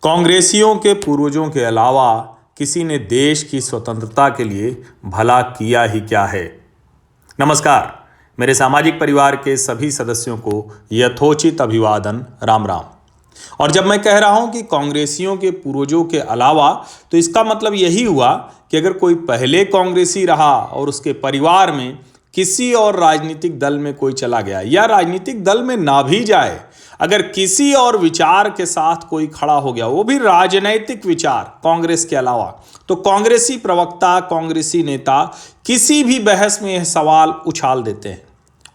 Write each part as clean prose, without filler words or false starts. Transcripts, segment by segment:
कांग्रेसियों के पूर्वजों के अलावा किसी ने देश की स्वतंत्रता के लिए भला किया ही क्या है। नमस्कार, मेरे सामाजिक परिवार के सभी सदस्यों को यथोचित अभिवादन, राम राम। और जब मैं कह रहा हूं कि कांग्रेसियों के पूर्वजों के अलावा, तो इसका मतलब यही हुआ कि अगर कोई पहले कांग्रेसी रहा और उसके परिवार में किसी और राजनीतिक दल में कोई चला गया, या राजनीतिक दल में ना भी जाए, अगर किसी और विचार के साथ कोई खड़ा हो गया, वो भी राजनैतिक विचार कांग्रेस के अलावा, तो कांग्रेसी प्रवक्ता, कांग्रेसी नेता किसी भी बहस में यह सवाल उछाल देते हैं।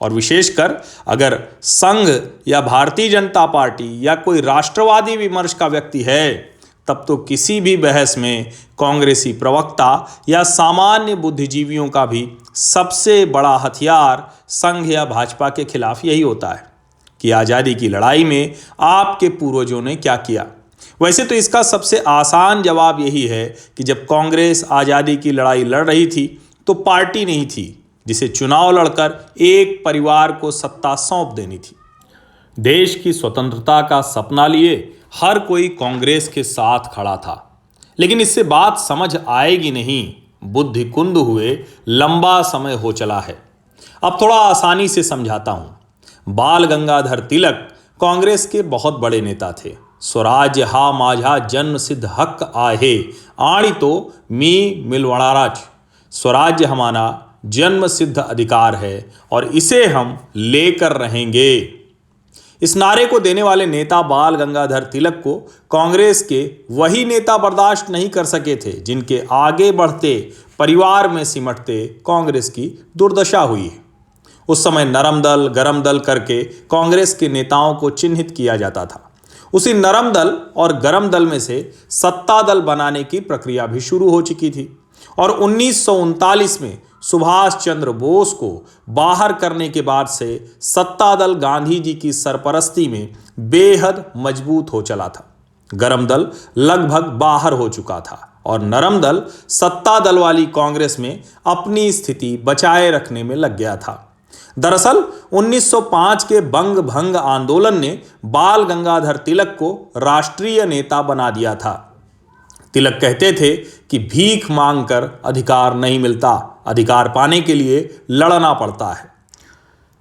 और विशेषकर अगर संघ या भारतीय जनता पार्टी या कोई राष्ट्रवादी विमर्श का व्यक्ति है, तब तो किसी भी बहस में कांग्रेसी प्रवक्ता या सामान्य बुद्धिजीवियों का भी सबसे बड़ा हथियार संघ या भाजपा के खिलाफ यही होता है कि आज़ादी की लड़ाई में आपके पूर्वजों ने क्या किया। वैसे तो इसका सबसे आसान जवाब यही है कि जब कांग्रेस आज़ादी की लड़ाई लड़ रही थी तो पार्टी नहीं थी जिसे चुनाव लड़कर एक परिवार को सत्ता सौंप देनी थी। देश की स्वतंत्रता का सपना लिए हर कोई कांग्रेस के साथ खड़ा था, लेकिन इससे बात समझ आएगी नहीं, बुद्धि कुंद हुए लंबा समय हो चला है। अब थोड़ा आसानी से समझाता हूं। बाल गंगाधर तिलक कांग्रेस के बहुत बड़े नेता थे। स्वराज्य हा माझा जन्म सिद्ध हक आहे, आणी तो मी मिलवड़ाराज। स्वराज्य हमारा जन्म सिद्ध अधिकार है और इसे हम लेकर रहेंगे। इस नारे को देने वाले नेता बाल गंगाधर तिलक को कांग्रेस के वही नेता बर्दाश्त नहीं कर सके थे जिनके आगे बढ़ते परिवार में सिमटते कांग्रेस की दुर्दशा हुई है। उस समय नरम दल गरम दल करके कांग्रेस के नेताओं को चिन्हित किया जाता था। उसी नरम दल और गरम दल में से सत्ता दल बनाने की प्रक्रिया भी शुरू हो चुकी थी और 1939 में सुभाष चंद्र बोस को बाहर करने के बाद से सत्ता दल गांधी जी की सरपरस्ती में बेहद मजबूत हो चला था। गरम दल लगभग बाहर हो चुका था और नरम दल सत्ता दल वाली कांग्रेस में अपनी स्थिति बचाए रखने में लग गया था। दरअसल 1905 के बंग भंग आंदोलन ने बाल गंगाधर तिलक को राष्ट्रीय नेता बना दिया था। तिलक कहते थे कि भीख मांगकर अधिकार नहीं मिलता, अधिकार पाने के लिए लड़ना पड़ता है।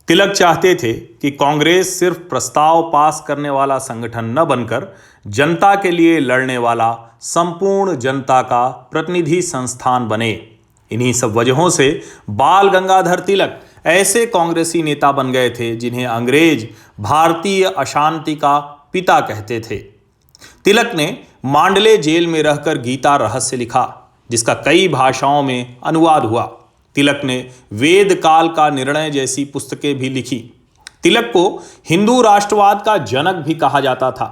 तिलक चाहते थे कि कांग्रेस सिर्फ प्रस्ताव पास करने वाला संगठन न बनकर जनता के लिए लड़ने वाला संपूर्ण जनता का प्रतिनिधि संस्थान बने। इन्हीं सब वजहों से बाल गंगाधर तिलक ऐसे कांग्रेसी नेता बन गए थे जिन्हें अंग्रेज भारतीय अशांति का पिता कहते थे। तिलक ने मांडले जेल में रहकर गीता रहस्य लिखा, जिसका कई भाषाओं में अनुवाद हुआ। तिलक ने वेद काल का निर्णय जैसी पुस्तकें भी लिखी। तिलक को हिंदू राष्ट्रवाद का जनक भी कहा जाता था।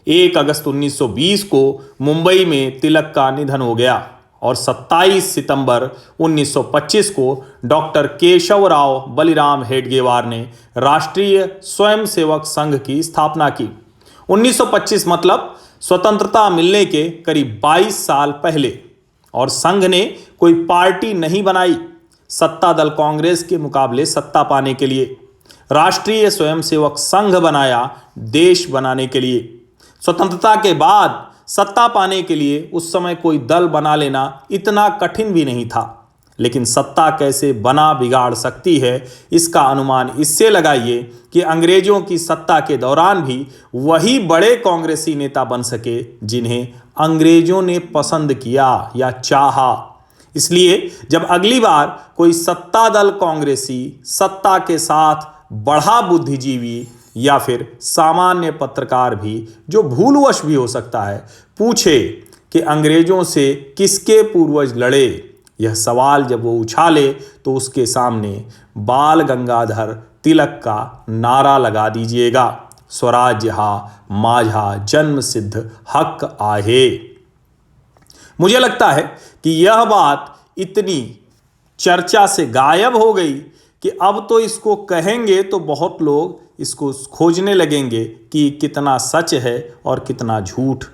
1 अगस्त 1920 को मुंबई में तिलक का निधन हो गया और 27 सितंबर 1925 को डॉक्टर केशवराव बलिराम हेडगेवार ने राष्ट्रीय स्वयंसेवक संघ की स्थापना की। 1925 मतलब स्वतंत्रता मिलने के करीब 22 साल पहले। और संघ ने कोई पार्टी नहीं बनाई सत्ता दल कांग्रेस के मुकाबले सत्ता पाने के लिए। राष्ट्रीय स्वयंसेवक संघ बनाया देश बनाने के लिए। स्वतंत्रता के बाद सत्ता पाने के लिए उस समय कोई दल बना लेना इतना कठिन भी नहीं था, लेकिन सत्ता कैसे बना बिगाड़ सकती है इसका अनुमान इससे लगाइए कि अंग्रेजों की सत्ता के दौरान भी वही बड़े कांग्रेसी नेता बन सके जिन्हें अंग्रेजों ने पसंद किया या चाहा। इसलिए जब अगली बार कोई सत्ता दल कांग्रेसी सत्ता के साथ बढ़ा बुद्धिजीवी या फिर सामान्य पत्रकार भी, जो भूलवश भी हो सकता है, पूछे कि अंग्रेजों से किसके पूर्वज लड़े, यह सवाल जब वो उछाले तो उसके सामने बाल गंगाधर तिलक का नारा लगा दीजिएगा, स्वराज्य हा माझा जन्म सिद्ध हक आहे। मुझे लगता है कि यह बात इतनी चर्चा से गायब हो गई कि अब तो इसको कहेंगे तो बहुत लोग इसको खोजने लगेंगे कि कितना सच है और कितना झूठ।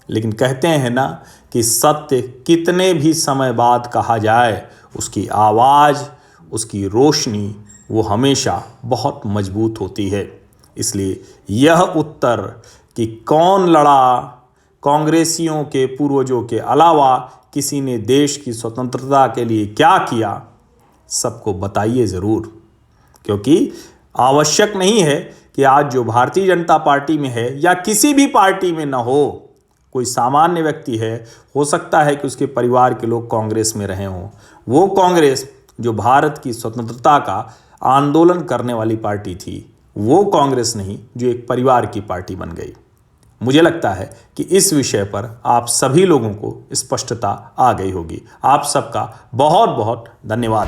लेकिन कहते हैं ना कि सत्य कितने भी समय बाद कहा जाए, उसकी आवाज़, उसकी रोशनी वो हमेशा बहुत मजबूत होती है। इसलिए यह उत्तर कि कौन लड़ा, कांग्रेसियों के पूर्वजों के अलावा किसी ने देश की स्वतंत्रता के लिए क्या किया, सबको बताइए ज़रूर। क्योंकि आवश्यक नहीं है कि आज जो भारतीय जनता पार्टी में है या किसी भी पार्टी में ना हो, कोई सामान्य व्यक्ति है, हो सकता है कि उसके परिवार के लोग कांग्रेस में रहे हों। वो कांग्रेस जो भारत की स्वतंत्रता का आंदोलन करने वाली पार्टी थी, वो कांग्रेस नहीं जो एक परिवार की पार्टी बन गई। मुझे लगता है कि इस विषय पर आप सभी लोगों को स्पष्टता आ गई होगी। आप सबका बहुत बहुत धन्यवाद।